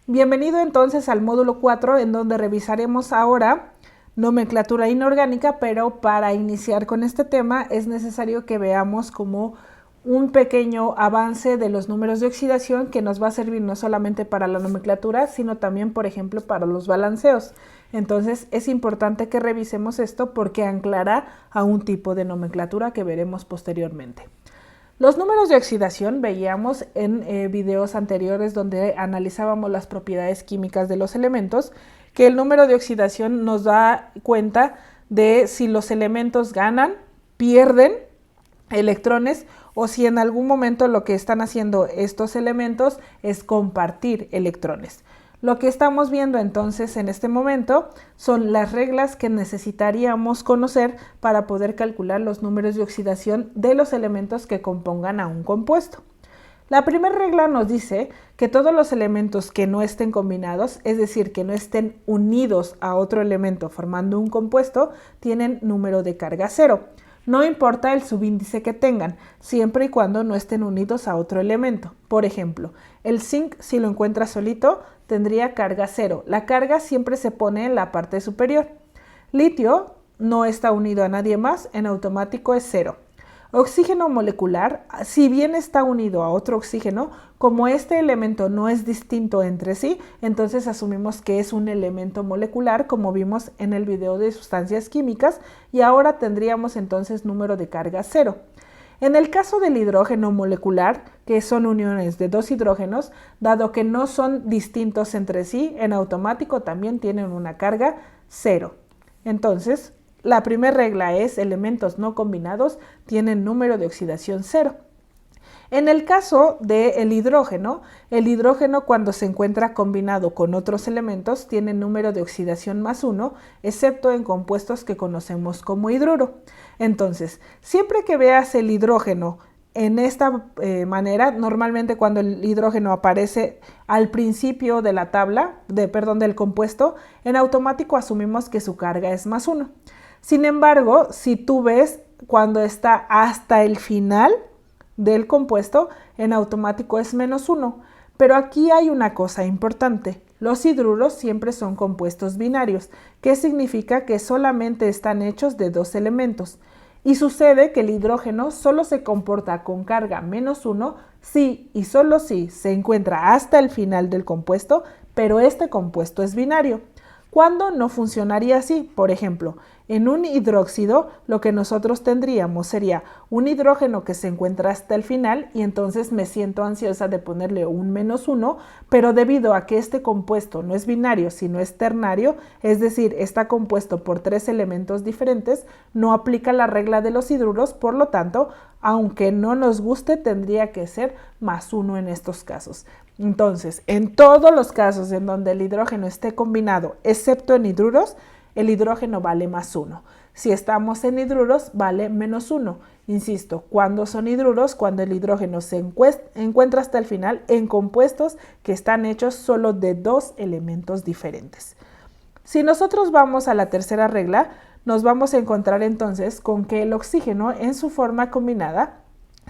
Bienvenido entonces al módulo 4, en donde revisaremos ahora nomenclatura inorgánica, pero para iniciar con este tema es necesario que veamos como un pequeño avance de los números de oxidación que nos va a servir no solamente para la nomenclatura, sino también, por ejemplo, para los balanceos. Entonces es importante que revisemos esto porque anclará a un tipo de nomenclatura que veremos posteriormente. Los números de oxidación veíamos en videos anteriores donde analizábamos las propiedades químicas de los elementos, que el número de oxidación nos da cuenta de si los elementos ganan, pierden electrones o si en algún momento lo que están haciendo estos elementos es compartir electrones. Lo que estamos viendo entonces en este momento son las reglas que necesitaríamos conocer para poder calcular los números de oxidación de los elementos que compongan a un compuesto. La primera regla nos dice que todos los elementos que no estén combinados, es decir, que no estén unidos a otro elemento formando un compuesto, tienen número de carga cero. No importa el subíndice que tengan, siempre y cuando no estén unidos a otro elemento. Por ejemplo, el zinc, si lo encuentras solito, tendría carga cero. La carga siempre se pone en la parte superior. Litio no está unido a nadie más, en automático es cero. Oxígeno molecular, si bien está unido a otro oxígeno, como este elemento no es distinto entre sí, entonces asumimos que es un elemento molecular, como vimos en el video de sustancias químicas, y ahora tendríamos entonces número de carga cero. En el caso del hidrógeno molecular, que son uniones de dos hidrógenos, dado que no son distintos entre sí, en automático también tienen una carga cero. Entonces, la primera regla es elementos no combinados tienen número de oxidación cero. En el caso del hidrógeno cuando se encuentra combinado con otros elementos tiene número de oxidación más 1, excepto en compuestos que conocemos como hidruro. Entonces, siempre que veas el hidrógeno en esta manera, normalmente cuando el hidrógeno aparece al principio de la tabla, del compuesto, en automático asumimos que su carga es más 1. Sin embargo, si tú ves cuando está hasta el final del compuesto, en automático es menos 1. Pero aquí hay una cosa importante. Los hidruros siempre son compuestos binarios, que significa que solamente están hechos de dos elementos. Y sucede que el hidrógeno solo se comporta con carga menos 1 si y solo si se encuentra hasta el final del compuesto, pero este compuesto es binario. ¿Cuándo no funcionaría así? Por ejemplo, en un hidróxido lo que nosotros tendríamos sería un hidrógeno que se encuentra hasta el final y entonces me siento ansiosa de ponerle un menos 1, pero debido a que este compuesto no es binario sino es ternario, es decir, está compuesto por tres elementos diferentes, no aplica la regla de los hidruros, por lo tanto, aunque no nos guste, tendría que ser más 1 en estos casos. Entonces, en todos los casos en donde el hidrógeno esté combinado, excepto en hidruros, el hidrógeno vale más 1. Si estamos en hidruros, vale menos 1. Insisto, ¿cuándo son hidruros? Cuando el hidrógeno se encuentra hasta el final en compuestos que están hechos solo de dos elementos diferentes. Si nosotros vamos a la tercera regla, nos vamos a encontrar entonces con que el oxígeno en su forma combinada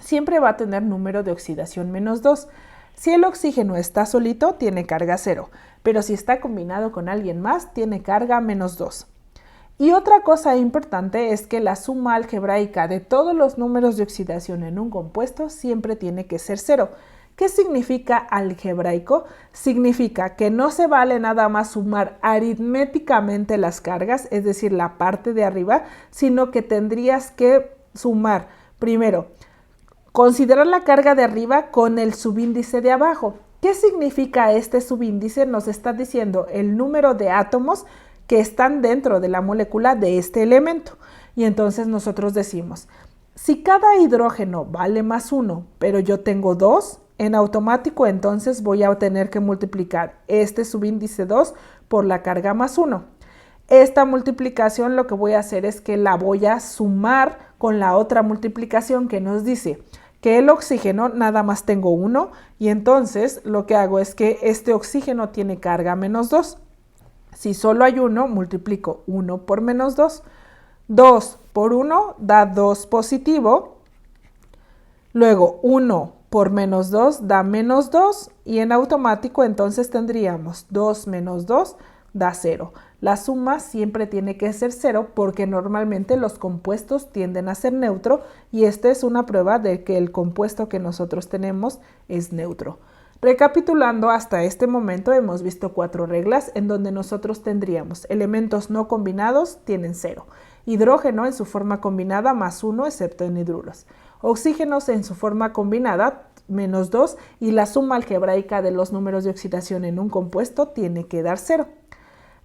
siempre va a tener número de oxidación menos 2. Si el oxígeno está solito, tiene carga 0, pero si está combinado con alguien más, tiene carga menos 2. Y otra cosa importante es que la suma algebraica de todos los números de oxidación en un compuesto siempre tiene que ser 0. ¿Qué significa algebraico? Significa que no se vale nada más sumar aritméticamente las cargas, es decir, la parte de arriba, sino que tendrías que sumar primero, considerar la carga de arriba con el subíndice de abajo. ¿Qué significa este subíndice? Nos está diciendo el número de átomos que están dentro de la molécula de este elemento. Y entonces nosotros decimos, si cada hidrógeno vale más 1, pero yo tengo 2, en automático entonces voy a tener que multiplicar este subíndice 2 por la carga más 1. Esta multiplicación lo que voy a hacer es que la voy a sumar con la otra multiplicación que nos dice que el oxígeno nada más tengo 1 y entonces lo que hago es que este oxígeno tiene carga menos 2. Si solo hay 1, multiplico 1 por menos 2. 2 por 1 da 2 positivo. Luego 1 por menos 2 da menos 2 y en automático entonces tendríamos 2 menos 2 da 0. La suma siempre tiene que ser 0 porque normalmente los compuestos tienden a ser neutro y esta es una prueba de que el compuesto que nosotros tenemos es neutro. Recapitulando, hasta este momento hemos visto 4 reglas en donde nosotros tendríamos elementos no combinados tienen 0, hidrógeno en su forma combinada más 1 excepto en hidruros, oxígenos en su forma combinada menos 2 y la suma algebraica de los números de oxidación en un compuesto tiene que dar 0.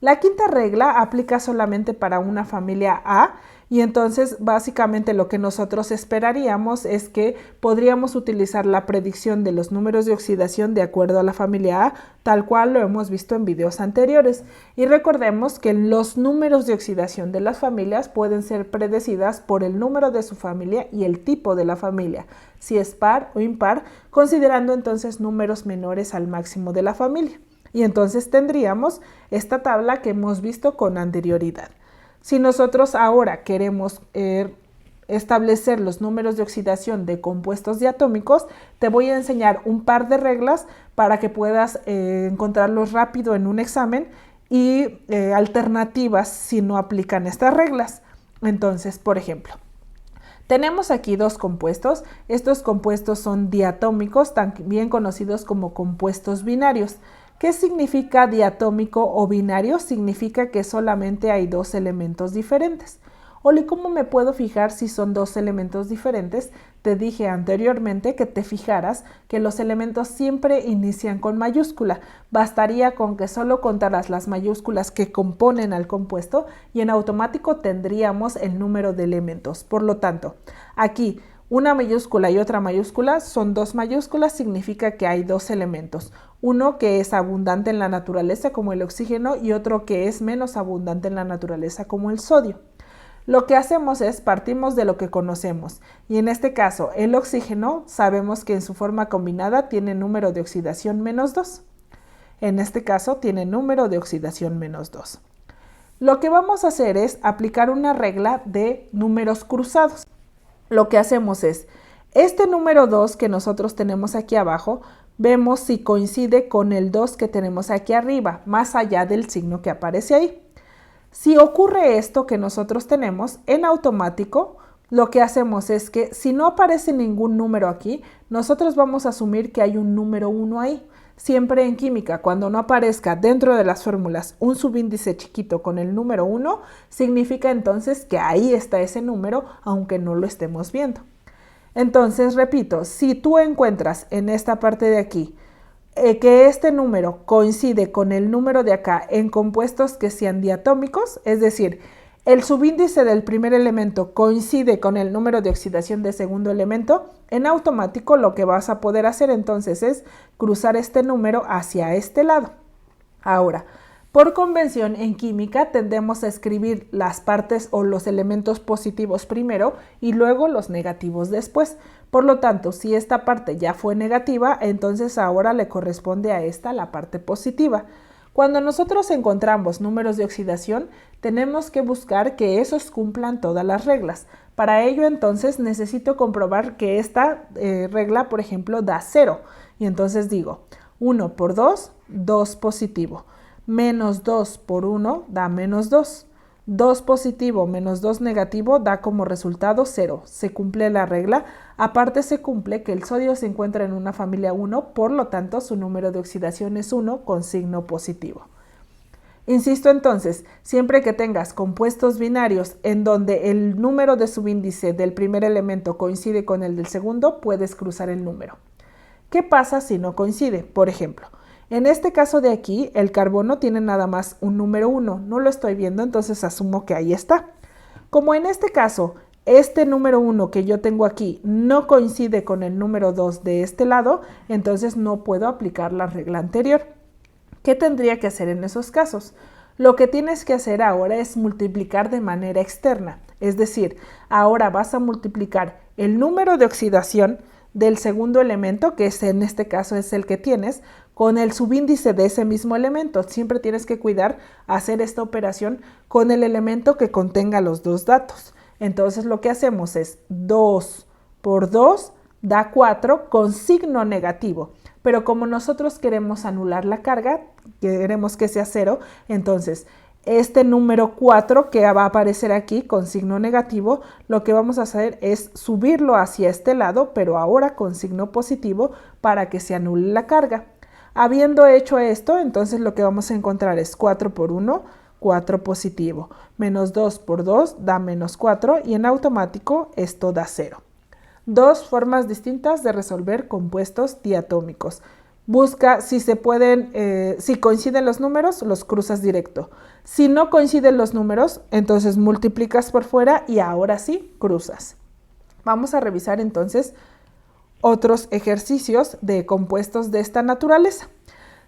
La quinta regla aplica solamente para una familia A y entonces básicamente lo que nosotros esperaríamos es que podríamos utilizar la predicción de los números de oxidación de acuerdo a la familia A, tal cual lo hemos visto en videos anteriores. Y recordemos que los números de oxidación de las familias pueden ser predecidas por el número de su familia y el tipo de la familia, si es par o impar, considerando entonces números menores al máximo de la familia. Y entonces tendríamos esta tabla que hemos visto con anterioridad. Si nosotros ahora queremos establecer los números de oxidación de compuestos diatómicos, te voy a enseñar un par de reglas para que puedas encontrarlos rápido en un examen y alternativas si no aplican estas reglas. Entonces, por ejemplo, tenemos aquí dos compuestos. Estos compuestos son diatómicos, también conocidos como compuestos binarios. ¿Qué significa diatómico o binario? Significa que solamente hay dos elementos diferentes. Oli, ¿cómo me puedo fijar si son dos elementos diferentes? Te dije anteriormente que te fijaras que los elementos siempre inician con mayúscula. Bastaría con que solo contaras las mayúsculas que componen al compuesto y en automático tendríamos el número de elementos. Por lo tanto, aquí una mayúscula y otra mayúscula son dos mayúsculas, significa que hay dos elementos. Uno que es abundante en la naturaleza como el oxígeno y otro que es menos abundante en la naturaleza como el sodio. Lo que hacemos es partimos de lo que conocemos y en este caso el oxígeno sabemos que en su forma combinada tiene número de oxidación menos 2. En este caso tiene número de oxidación menos 2. Lo que vamos a hacer es aplicar una regla de números cruzados. Lo que hacemos es, este número 2 que nosotros tenemos aquí abajo, vemos si coincide con el 2 que tenemos aquí arriba, más allá del signo que aparece ahí. Si ocurre esto que nosotros tenemos, en automático, lo que hacemos es que si no aparece ningún número aquí, nosotros vamos a asumir que hay un número 1 ahí. Siempre en química, cuando no aparezca dentro de las fórmulas un subíndice chiquito con el número 1, significa entonces que ahí está ese número, aunque no lo estemos viendo. Entonces, repito, si tú encuentras en esta parte de aquí que este número coincide con el número de acá en compuestos que sean diatómicos, es decir, el subíndice del primer elemento coincide con el número de oxidación del segundo elemento, en automático lo que vas a poder hacer entonces es cruzar este número hacia este lado. Ahora, por convención en química tendemos a escribir las partes o los elementos positivos primero y luego los negativos después. Por lo tanto, si esta parte ya fue negativa, entonces ahora le corresponde a esta la parte positiva. Cuando nosotros encontramos números de oxidación, tenemos que buscar que esos cumplan todas las reglas. Para ello, entonces, necesito comprobar que esta regla, por ejemplo, da 0. Y entonces digo, 1 por 2, 2 positivo. Menos 2 por 1 da menos 2. 2 positivo menos 2 negativo da como resultado 0. Se cumple la regla. Aparte se cumple que el sodio se encuentra en una familia 1, por lo tanto su número de oxidación es 1 con signo positivo. Insisto entonces, siempre que tengas compuestos binarios en donde el número de subíndice del primer elemento coincide con el del segundo, puedes cruzar el número. ¿Qué pasa si no coincide? Por ejemplo, en este caso de aquí, el carbono tiene nada más un número 1. No lo estoy viendo, entonces asumo que ahí está. Como en este caso, este número 1 que yo tengo aquí no coincide con el número 2 de este lado, entonces no puedo aplicar la regla anterior. ¿Qué tendría que hacer en esos casos? Lo que tienes que hacer ahora es multiplicar de manera externa. Es decir, ahora vas a multiplicar el número de oxidación del segundo elemento, que en este caso es el que tienes, con el subíndice de ese mismo elemento. Siempre tienes que cuidar hacer esta operación con el elemento que contenga los dos datos. Entonces lo que hacemos es 2 por 2 da 4 con signo negativo. Pero como nosotros queremos anular la carga, queremos que sea 0, entonces este número 4 que va a aparecer aquí con signo negativo, lo que vamos a hacer es subirlo hacia este lado, pero ahora con signo positivo para que se anule la carga. Habiendo hecho esto, entonces lo que vamos a encontrar es 4 por 1, 4 positivo. Menos 2 por 2 da menos 4 y en automático esto da 0. Dos formas distintas de resolver compuestos diatómicos. Busca si se pueden, si coinciden los números, los cruzas directo. Si no coinciden los números, entonces multiplicas por fuera y ahora sí cruzas. Vamos a revisar entonces otros ejercicios de compuestos de esta naturaleza.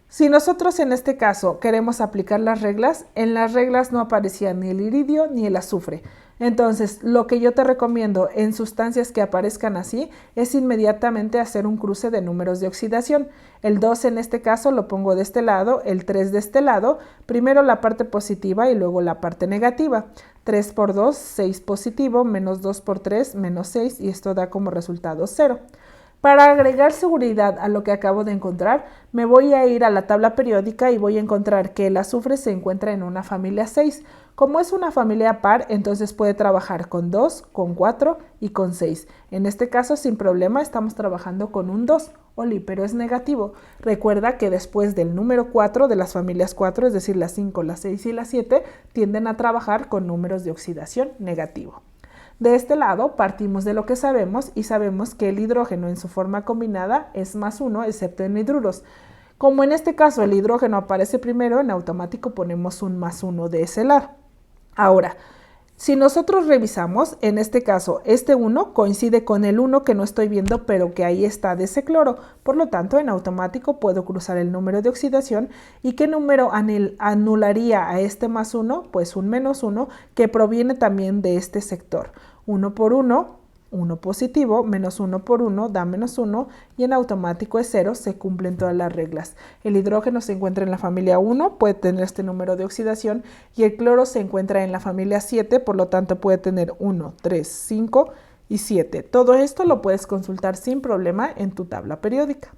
Si nosotros en este caso queremos aplicar las reglas, en las reglas no aparecía ni el iridio ni el azufre. Entonces, lo que yo te recomiendo en sustancias que aparezcan así es inmediatamente hacer un cruce de números de oxidación. El 2 en este caso lo pongo de este lado, el 3 de este lado, primero la parte positiva y luego la parte negativa. 3 por 2, 6 positivo, menos 2 por 3, menos 6 y esto da como resultado 0. Para agregar seguridad a lo que acabo de encontrar, me voy a ir a la tabla periódica y voy a encontrar que el azufre se encuentra en una familia 6. Como es una familia par, entonces puede trabajar con 2, con 4 y con 6. En este caso, sin problema, estamos trabajando con un 2. Oli, pero es negativo. Recuerda que después del número 4 de las familias 4, es decir, las 5, las 6 y las 7, tienden a trabajar con números de oxidación negativo. De este lado partimos de lo que sabemos y sabemos que el hidrógeno en su forma combinada es más 1 excepto en hidruros. Como en este caso el hidrógeno aparece primero, en automático ponemos un más 1 de ese lado. Ahora, si nosotros revisamos, en este caso este 1 coincide con el 1 que no estoy viendo pero que ahí está de ese cloro. Por lo tanto, en automático puedo cruzar el número de oxidación. ¿Y qué número anularía a este más 1? Pues un menos 1 que proviene también de este sector. 1 por 1, 1 positivo, menos 1 por 1 da menos 1 y en automático es 0, se cumplen todas las reglas. El hidrógeno se encuentra en la familia 1, puede tener este número de oxidación y el cloro se encuentra en la familia 7, por lo tanto puede tener 1, 3, 5 y 7. Todo esto lo puedes consultar sin problema en tu tabla periódica.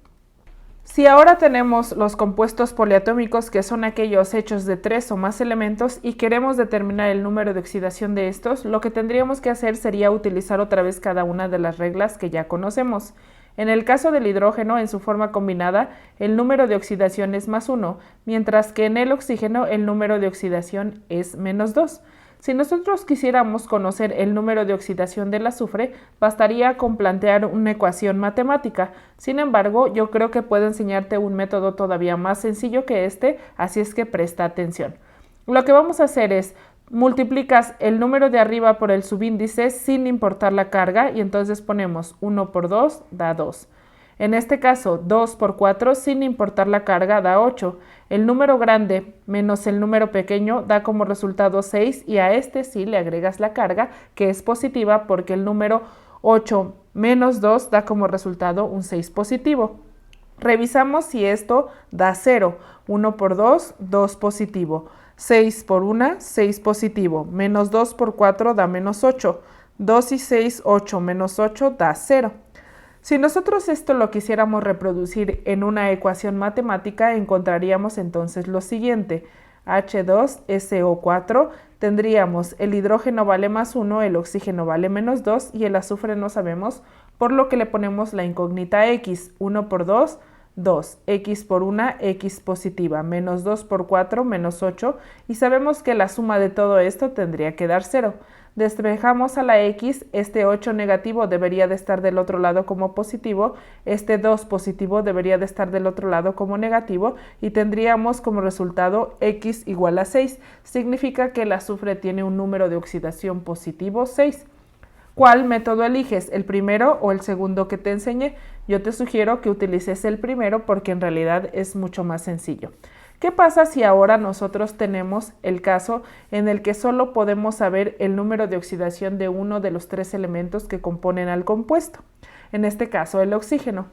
Si ahora tenemos los compuestos poliatómicos, que son aquellos hechos de 3 o más elementos, y queremos determinar el número de oxidación de estos, lo que tendríamos que hacer sería utilizar otra vez cada una de las reglas que ya conocemos. En el caso del hidrógeno, en su forma combinada, el número de oxidación es más 1, mientras que en el oxígeno el número de oxidación es menos 2. Si nosotros quisiéramos conocer el número de oxidación del azufre, bastaría con plantear una ecuación matemática. Sin embargo, yo creo que puedo enseñarte un método todavía más sencillo que este, así es que presta atención. Lo que vamos a hacer es multiplicas el número de arriba por el subíndice sin importar la carga y entonces ponemos 1 por 2 da 2. En este caso, 2 por 4, sin importar la carga, da 8. El número grande menos el número pequeño da como resultado 6 y a este sí le agregas la carga, que es positiva porque el número 8 menos 2 da como resultado un 6 positivo. Revisamos si esto da 0. 1 por 2, 2 positivo. 6 por 1, 6 positivo. Menos 2 por 4 da menos 8. 2 y 6, 8 menos 8 da 0. Si nosotros esto lo quisiéramos reproducir en una ecuación matemática, encontraríamos entonces lo siguiente. H2SO4 tendríamos el hidrógeno vale más 1, el oxígeno vale menos 2 y el azufre no sabemos, por lo que le ponemos la incógnita X. 1 por 2, 2. X por 1, X positiva. Menos 2 por 4, menos 8. Y sabemos que la suma de todo esto tendría que dar 0. Despejamos a la X, este 8 negativo debería de estar del otro lado como positivo, este 2 positivo debería de estar del otro lado como negativo y tendríamos como resultado X igual a 6. Significa que el azufre tiene un número de oxidación positivo 6. ¿Cuál método eliges? ¿El primero o el segundo que te enseñé? Yo te sugiero que utilices el primero porque en realidad es mucho más sencillo. ¿Qué pasa si ahora nosotros tenemos el caso en el que solo podemos saber el número de oxidación de uno de los 3 elementos que componen al compuesto? En este caso, el oxígeno.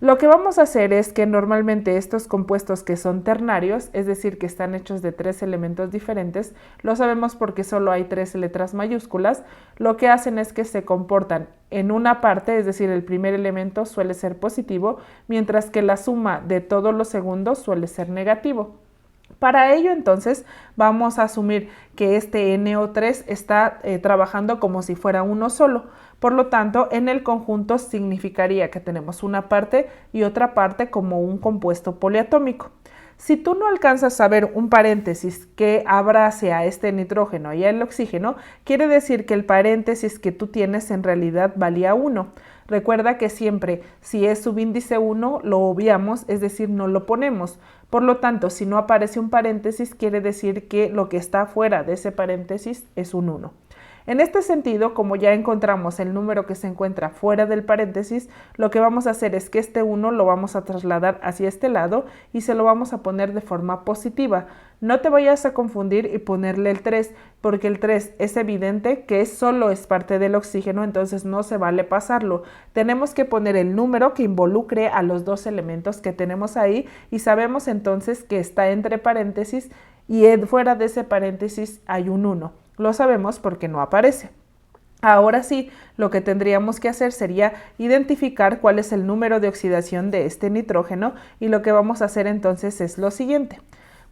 Lo que vamos a hacer es que normalmente estos compuestos que son ternarios, es decir, que están hechos de 3 elementos diferentes, lo sabemos porque solo hay 3 letras mayúsculas, lo que hacen es que se comportan en una parte, es decir, el primer elemento suele ser positivo, mientras que la suma de todos los segundos suele ser negativo. Para ello, entonces, vamos a asumir que este NO3 está trabajando como si fuera uno solo. Por lo tanto, en el conjunto significaría que tenemos una parte y otra parte como un compuesto poliatómico. Si tú no alcanzas a ver un paréntesis que abrace a este nitrógeno y al oxígeno, quiere decir que el paréntesis que tú tienes en realidad valía 1. Recuerda que siempre, si es subíndice 1, lo obviamos, es decir, no lo ponemos. Por lo tanto, si no aparece un paréntesis, quiere decir que lo que está fuera de ese paréntesis es un 1. En este sentido, como ya encontramos el número que se encuentra fuera del paréntesis, lo que vamos a hacer es que este 1 lo vamos a trasladar hacia este lado y se lo vamos a poner de forma positiva. No te vayas a confundir y ponerle el 3, porque el 3 es evidente que solo es parte del oxígeno, entonces no se vale pasarlo. Tenemos que poner el número que involucre a los dos elementos que tenemos ahí y sabemos entonces que está entre paréntesis y fuera de ese paréntesis hay un 1. Lo sabemos porque no aparece. Ahora sí, lo que tendríamos que hacer sería identificar cuál es el número de oxidación de este nitrógeno y lo que vamos a hacer entonces es lo siguiente.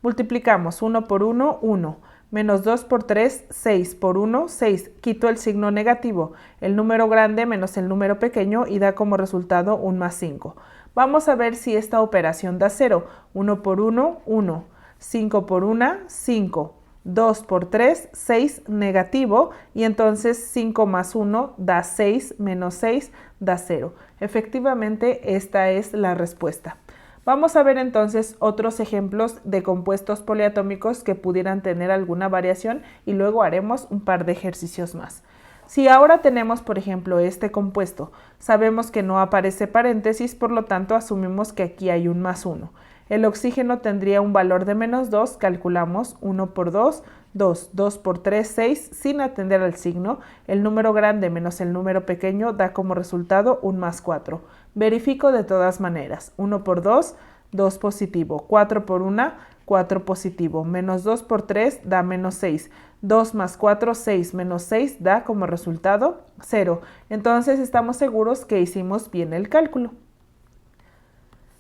Multiplicamos 1 por 1, 1, menos 2 por 3, 6 por 1, 6. Quito el signo negativo, el número grande menos el número pequeño y da como resultado un más 5. Vamos a ver si esta operación da 0. 1 por 1, 1. 5 por 1, 5. 2 por 3, 6 negativo y entonces 5 más 1 da 6 menos 6 da 0. Efectivamente, esta es la respuesta. Vamos a ver entonces otros ejemplos de compuestos poliatómicos que pudieran tener alguna variación y luego haremos un par de ejercicios más. Si ahora tenemos, por ejemplo, este compuesto, sabemos que no aparece paréntesis, por lo tanto asumimos que aquí hay un más 1. El oxígeno tendría un valor de menos 2, calculamos 1 por 2, 2, 2 por 3, 6, sin atender al signo. El número grande menos el número pequeño da como resultado un más 4. Verifico de todas maneras, 1 por 2, 2 positivo, 4 por 1, 4 positivo, menos 2 por 3 da menos 6. 2 más 4, 6 menos 6 da como resultado 0. Entonces estamos seguros que hicimos bien el cálculo.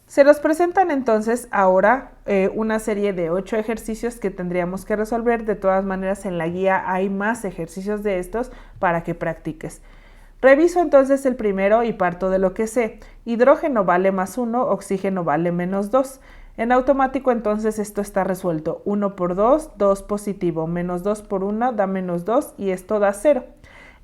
Se nos presentan entonces ahora una serie de 8 ejercicios que tendríamos que resolver. De todas maneras, en la guía hay más ejercicios de estos para que practiques. Reviso entonces el primero y parto de lo que sé. Hidrógeno vale más 1, oxígeno vale menos 2. En automático entonces esto está resuelto. 1 por 2, 2 positivo, menos 2 por 1 da menos 2 y esto da 0.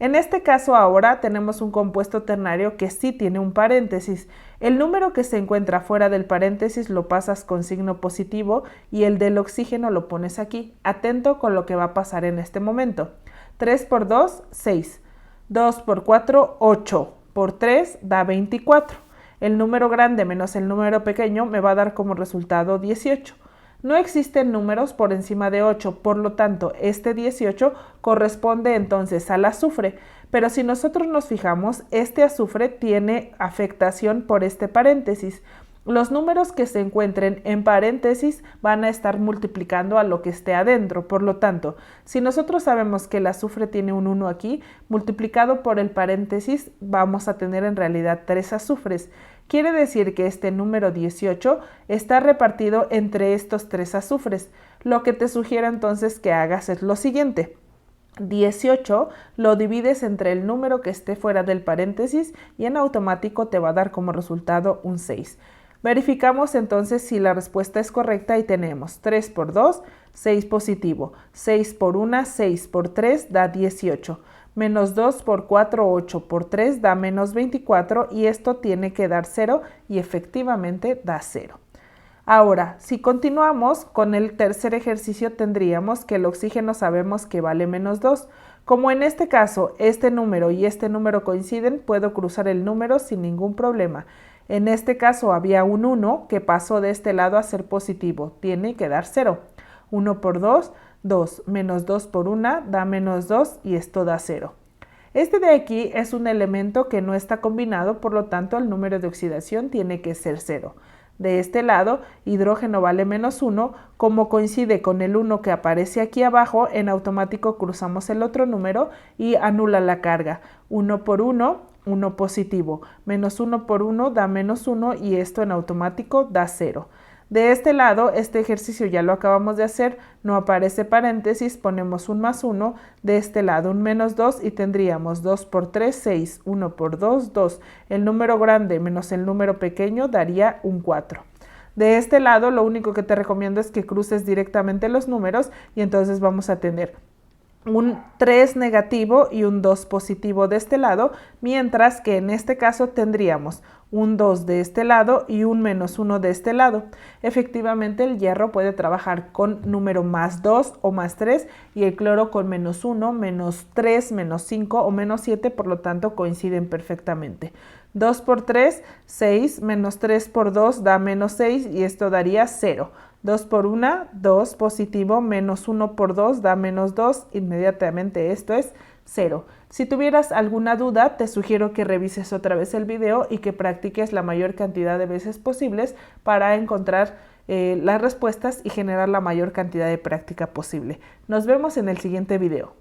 En este caso ahora tenemos un compuesto ternario que sí tiene un paréntesis. El número que se encuentra fuera del paréntesis lo pasas con signo positivo y el del oxígeno lo pones aquí. Atento con lo que va a pasar en este momento. 3 por 2, 6. 2 por 4, 8. Por 3 da 24. El número grande menos el número pequeño me va a dar como resultado 18. No existen números por encima de 8, por lo tanto, este 18 corresponde entonces al azufre, pero si nosotros nos fijamos, este azufre tiene afectación por este paréntesis. Los números que se encuentren en paréntesis van a estar multiplicando a lo que esté adentro, por lo tanto, si nosotros sabemos que el azufre tiene un 1 aquí, multiplicado por el paréntesis vamos a tener en realidad 3 azufres. Quiere decir que este número 18 está repartido entre estos 3 azufres. Lo que te sugiero entonces que hagas es lo siguiente. 18 lo divides entre el número que esté fuera del paréntesis y en automático te va a dar como resultado un 6. Verificamos entonces si la respuesta es correcta y tenemos 3 por 2, 6 positivo, 6 por 1, 6 por 3 da 18. Menos 2 por 4, 8 por 3 da menos 24 y esto tiene que dar 0 y efectivamente da 0. Ahora, si continuamos con el tercer ejercicio tendríamos que el oxígeno sabemos que vale menos 2. Como en este caso este número y este número coinciden, puedo cruzar el número sin ningún problema. En este caso había un 1 que pasó de este lado a ser positivo, tiene que dar 0. 1 por 2, 2, menos 2 por 1 da menos 2 y esto da 0. Este de aquí es un elemento que no está combinado, por lo tanto el número de oxidación tiene que ser 0. De este lado, hidrógeno vale -1, como coincide con el 1 que aparece aquí abajo, en automático cruzamos el otro número y anula la carga. 1 por 1, 1 positivo, -1 por 1 da -1 y esto en automático da 0. De este lado, este ejercicio ya lo acabamos de hacer, no aparece paréntesis, ponemos un +1, de este lado un -2 y tendríamos 2 por 3, 6, 1 por 2, 2. El número grande menos el número pequeño daría un 4. De este lado, lo único que te recomiendo es que cruces directamente los números y entonces vamos a tener un 3 negativo y un 2 positivo de este lado, mientras que en este caso tendríamos un 2 de este lado y un -1 de este lado. Efectivamente, el hierro puede trabajar con número +2 o +3 y el cloro con -1, -3, -5 o -7, por lo tanto coinciden perfectamente. 2 por 3, 6, -3 por 2 da -6 y esto daría 0. 2 por 1, 2 positivo, -1 por 2 da -2, inmediatamente esto es 0. Si tuvieras alguna duda, te sugiero que revises otra vez el video y que practiques la mayor cantidad de veces posibles para encontrar las respuestas y generar la mayor cantidad de práctica posible. Nos vemos en el siguiente video.